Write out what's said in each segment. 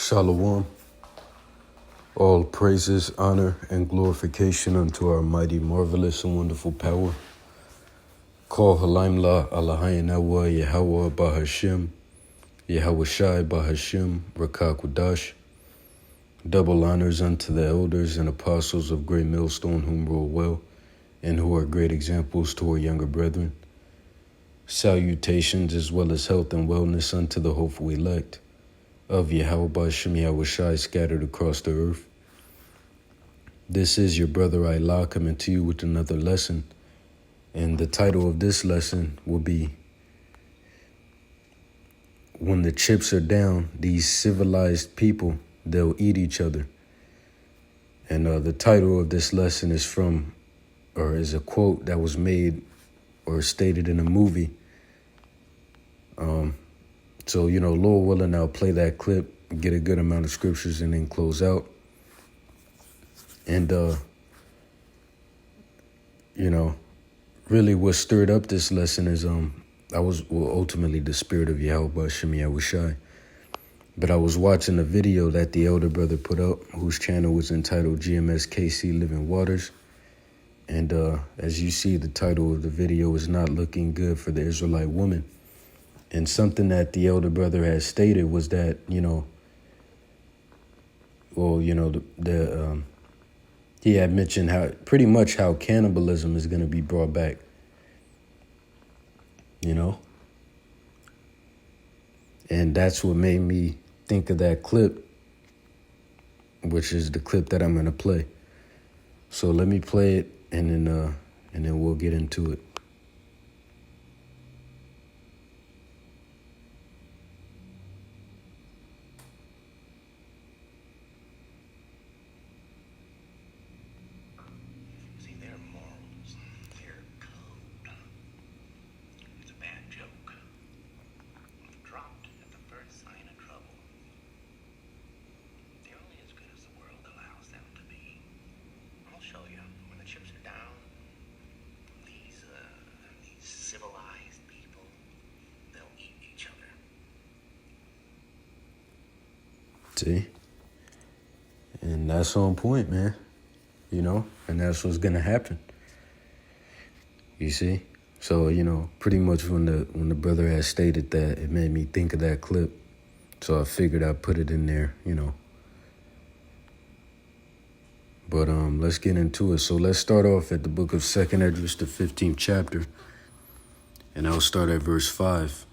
Shalom. All praises, honor, and glorification unto our mighty, marvelous, and wonderful power. Call Halaim La Alahayin Awa Yahweh Bahashim, Yahweh Shai Bahashim, Rakakwadash. Double honors unto the elders and apostles of Great Millstone, whom rule well, and who are great examples to our younger brethren. Salutations as well as health and wellness unto the hopeful elect of Yahweh Bahashim, Yahweh Shai, scattered across the earth. This is your brother Allah coming to you with another lesson. And the title of this lesson will be, When the Chips Are Down, These Civilized People, They'll Eat Each Other. And the title of this lesson is from, or is a quote that was made or stated in a movie. So, Lord willing, I'll play that clip, get a good amount of scriptures, and then close out. And, really what stirred up this lesson is ultimately the spirit of Yahweh Bahashim Yahweh Shai. But I was watching a video that the elder brother put up, whose channel was entitled GMSKC Living Waters. And as you see, the title of the video is not looking good for the Israelite woman. And something that the elder brother had stated was that, he had mentioned how cannibalism is going to be brought back, And that's what made me think of that clip, which is the clip that I'm going to play. So let me play it, and then we'll get into it. Civilized people, they'll eat each other. See? And that's on point, man. And that's what's gonna happen. You see? So, pretty much when the brother had stated that, it made me think of that clip. So I figured I'd put it in there, But let's get into it. So let's start off at the book of 2nd Esdras, the 15th chapter. And I'll start at verse 5.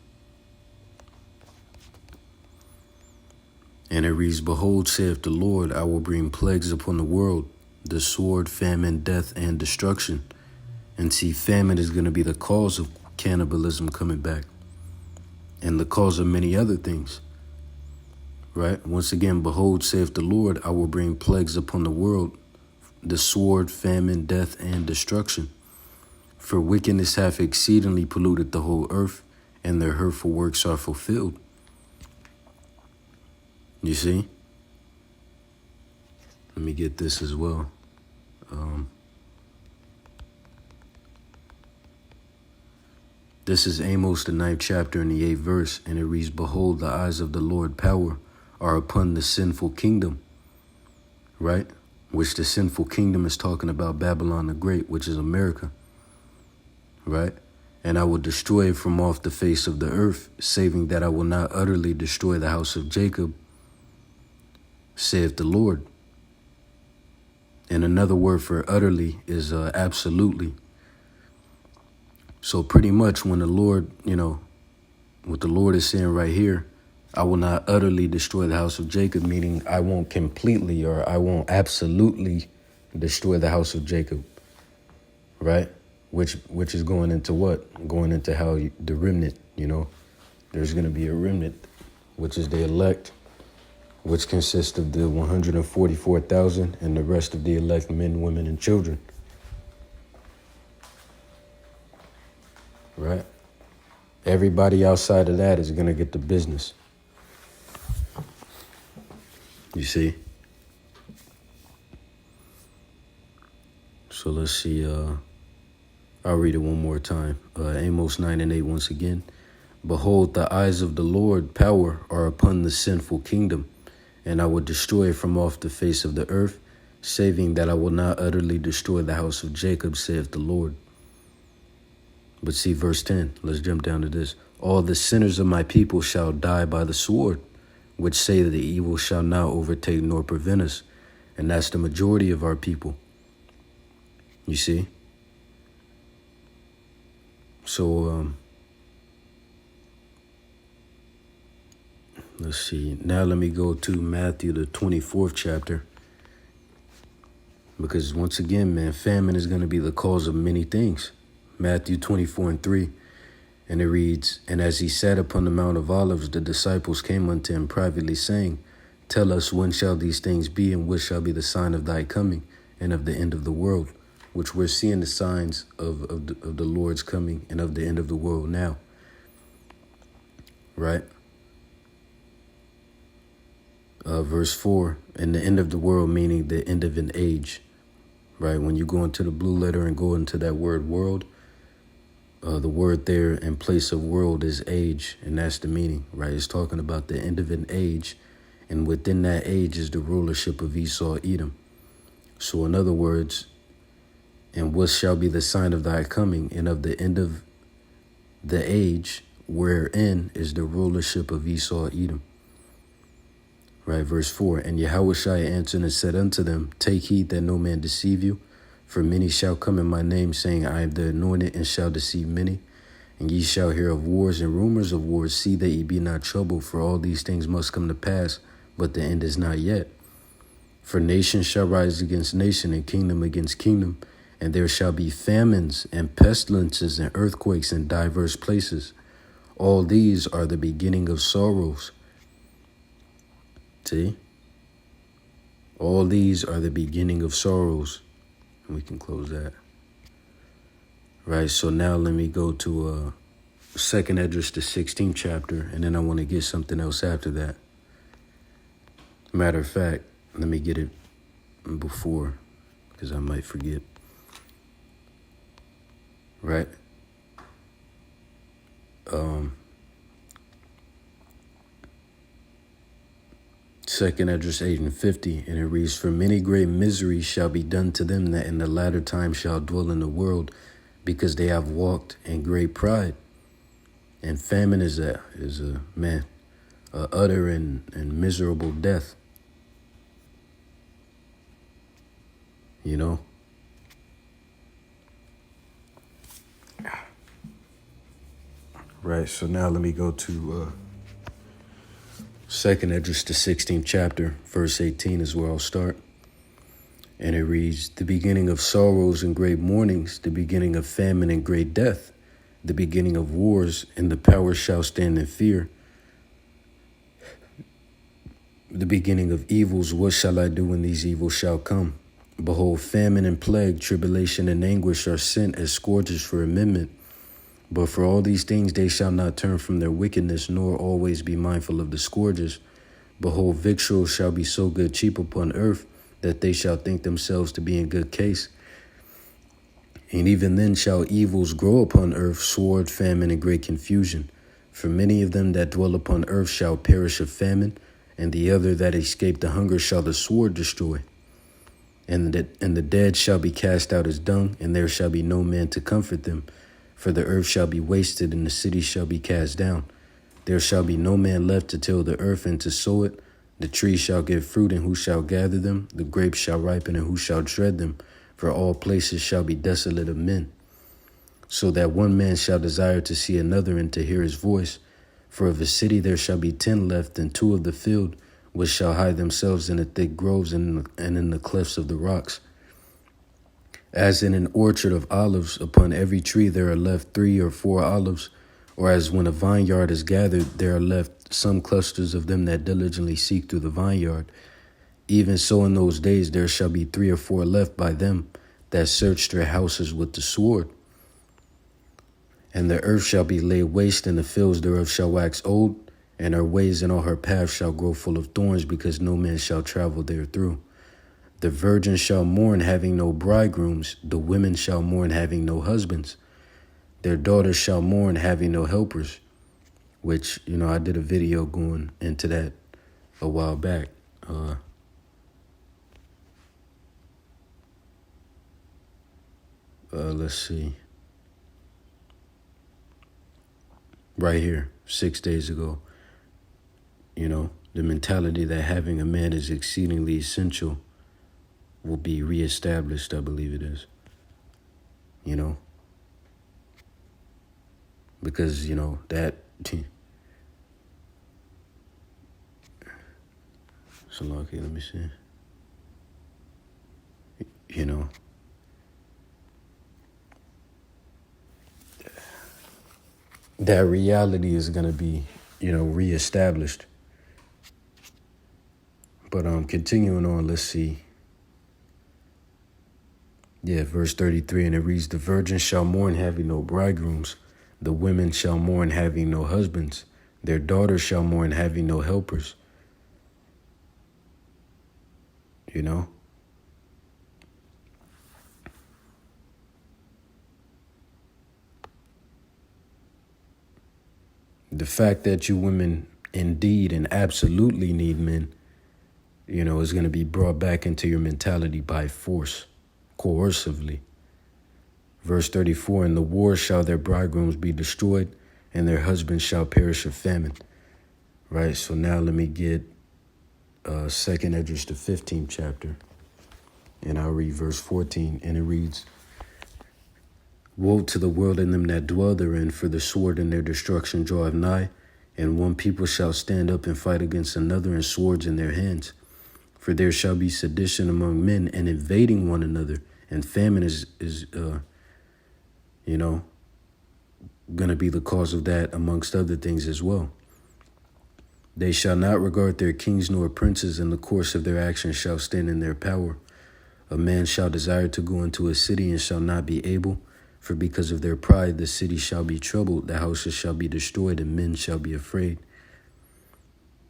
And it reads, Behold, saith the Lord, I will bring plagues upon the world, the sword, famine, death, and destruction. And see, famine is going to be the cause of cannibalism coming back, and the cause of many other things. Right? Once again, behold, saith the Lord, I will bring plagues upon the world, the sword, famine, death, and destruction. For wickedness hath exceedingly polluted the whole earth, and their hurtful works are fulfilled. You see? Let me get this as well. This is Amos, the 9th chapter and the 8th verse, and it reads, Behold, the eyes of the Lord power are upon the sinful kingdom, right? Which the sinful kingdom is talking about Babylon the Great, which is America. Right? And I will destroy it from off the face of the earth, saving that I will not utterly destroy the house of Jacob, saith the Lord. And another word for utterly is absolutely. So pretty much when the Lord, what the Lord is saying right here, I will not utterly destroy the house of Jacob, meaning I won't completely or I won't absolutely destroy the house of Jacob. Right? Which is going into what? Going into how the remnant, there's going to be a remnant, which is the elect, which consists of the 144,000 and the rest of the elect men, women, and children. Right? Everybody outside of that is going to get the business. You see? So let's see. I'll read it one more time. Amos 9 and 8 once again. Behold, the eyes of the Lord power are upon the sinful kingdom, and I will destroy it from off the face of the earth, saving that I will not utterly destroy the house of Jacob, saith the Lord. But see verse 10. Let's jump down to this. All the sinners of my people shall die by the sword, which say that the evil shall not overtake nor prevent us. And that's the majority of our people. You see? So, let's see. Now let me go to Matthew, the 24th chapter. Because once again, man, famine is going to be the cause of many things. Matthew 24:3. And it reads, And as he sat upon the Mount of Olives, the disciples came unto him privately, saying, Tell us, when shall these things be, and what shall be the sign of thy coming, and of the end of the world? Which we're seeing the signs of the Lord's coming and of the end of the world now. Right? Verse 4, and the end of the world, meaning the end of an age. Right? When you go into the blue letter and go into that word world, the word there in place of world is age, and that's the meaning, right? It's talking about the end of an age, and within that age is the rulership of Esau, Edom. So in other words, and what shall be the sign of thy coming, and of the end of the age, wherein is the rulership of Esau, Edom. Right, verse 4, And Yahushua answered and said unto them, Take heed that no man deceive you. For many shall come in my name, saying, I am the anointed, and shall deceive many. And ye shall hear of wars and rumors of wars. See that ye be not troubled, for all these things must come to pass, but the end is not yet. For nation shall rise against nation, and kingdom against kingdom. And there shall be famines, and pestilences, and earthquakes in diverse places. All these are the beginning of sorrows. See? All these are the beginning of sorrows. And we can close that. Right, so now let me go to Second Esdras, the 16th chapter, and then I want to get something else after that. Matter of fact, let me get it before, because I might forget. Right? Second Esdras 8:50, and it reads, For many great miseries shall be done to them that in the latter time shall dwell in the world, because they have walked in great pride. And famine is a utter and miserable death. You know? Right, so now let me go to Second Esdras, the 16th chapter, verse 18 is where I'll start. And it reads, The beginning of sorrows and great mournings, the beginning of famine and great death, the beginning of wars, and the powers shall stand in fear. The beginning of evils, what shall I do when these evils shall come? Behold, famine and plague, tribulation and anguish are sent as scourges for amendment. But for all these things they shall not turn from their wickedness, nor always be mindful of the scourges. Behold, victuals shall be so good cheap upon earth, that they shall think themselves to be in good case. And even then shall evils grow upon earth, sword, famine, and great confusion. For many of them that dwell upon earth shall perish of famine, and the other that escape the hunger shall the sword destroy. And the dead shall be cast out as dung, and there shall be no man to comfort them. For the earth shall be wasted, and the cities shall be cast down. There shall be no man left to till the earth and to sow it. The trees shall give fruit, and who shall gather them? The grapes shall ripen, and who shall tread them? For all places shall be desolate of men. So that one man shall desire to see another, and to hear his voice. For of a city there shall be 10 left, and 2 of the field, which shall hide themselves in the thick groves and in the clefts of the rocks. As in an orchard of olives, upon every tree there are left 3 or 4 olives, or as when a vineyard is gathered, there are left some clusters of them that diligently seek through the vineyard. Even so in those days there shall be 3 or 4 left by them that search their houses with the sword. And the earth shall be laid waste, and the fields thereof shall wax old, and her ways and all her paths shall grow full of thorns, because no man shall travel therethrough. The virgins shall mourn, having no bridegrooms. The women shall mourn, having no husbands. Their daughters shall mourn, having no helpers. Which, I did a video going into that a while back. Let's see. Right here, 6 days ago. You know, the mentality that having a man is exceedingly essential will be reestablished, I believe it is. You know? Because, you know, that... So, okay, let me see. You know, that reality is going to be, you know, reestablished. But continuing on, let's see. Yeah, verse 33, and it reads, the virgins shall mourn having no bridegrooms. The women shall mourn having no husbands. Their daughters shall mourn having no helpers. You know? The fact that you women indeed and absolutely need men, you know, is going to be brought back into your mentality by force, coercively. Verse 34, in the war shall their bridegrooms be destroyed, and their husbands shall perish of famine. Right, so now let me get 2nd Esdras, the 15th chapter, and I'll read verse 14, and it reads, woe to the world and them that dwell therein, for the sword and their destruction draweth nigh, and one people shall stand up and fight against another, and swords in their hands. For there shall be sedition among men, and invading one another, and famine is you know, going to be the cause of that, amongst other things as well. They shall not regard their kings nor princes, and the course of their actions shall stand in their power. A man shall desire to go into a city and shall not be able, for because of their pride the city shall be troubled, the houses shall be destroyed, and men shall be afraid.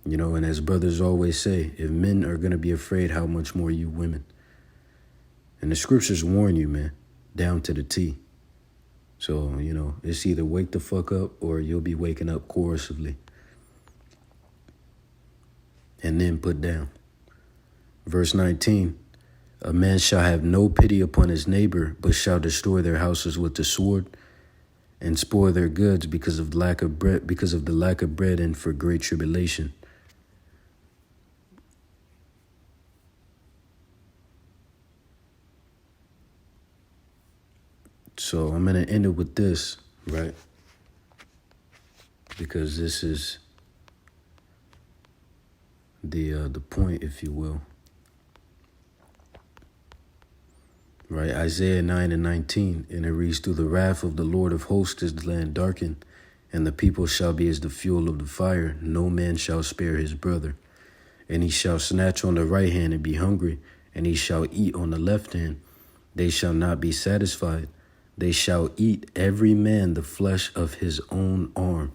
You know, and as brothers always say, if men are going to be afraid, how much more you women? And the scriptures warn you, man, down to the T. So, you know, it's either wake the fuck up or you'll be waking up coercively. And then put down. Verse 19, a man shall have no pity upon his neighbor, but shall destroy their houses with the sword, and spoil their goods because of lack of bread, and for great tribulation. So I'm going to end it with this, right? Because this is the point, if you will. Right, Isaiah 9 and 19, and it reads, through the wrath of the Lord of hosts is the land darkened, and the people shall be as the fuel of the fire. No man shall spare his brother. And he shall snatch on the right hand and be hungry, and he shall eat on the left hand. They shall not be satisfied. They shall eat every man the flesh of his own arm.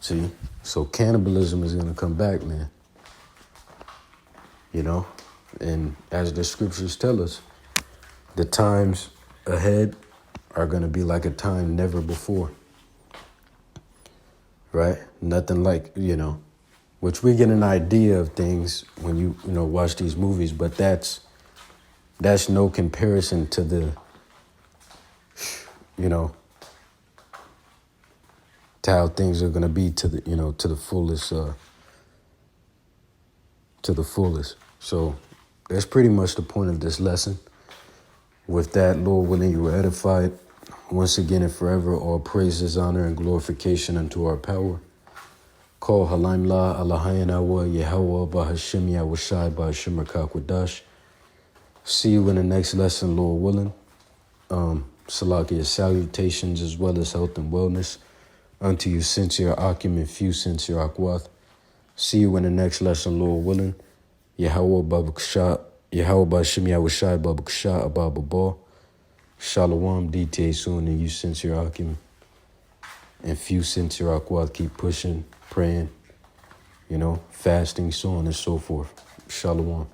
See? So cannibalism is going to come back, man. You know? And as the scriptures tell us, the times ahead are going to be like a time never before. Right? Nothing like, you know, which we get an idea of things when you know, watch these movies, but that's no comparison to the, you know, to how things are going to be to the, you know, to the fullest, So that's pretty much the point of this lesson. With that, Lord willing, you were edified. Once again and forever, all praises, honor, and glorification unto our power. Call Halaim La Alahayan Awa Yahweh Bahashim Yahweh Bahashim Rakakwadash. See you in the next lesson, Lord willing. Salakia salutations as well as health and wellness. Unto you, sincere Akim and few sincere Akwath. See you in the next lesson, Lord willing. Yahweh Babakshah, Yahweh Bahashim Yahweh Babakshah Abababah. Shalom, DTA soon, and you sincere Akim and few sincere Akwath. Keep pushing, praying, you know, fasting, so on and so forth. Shalom.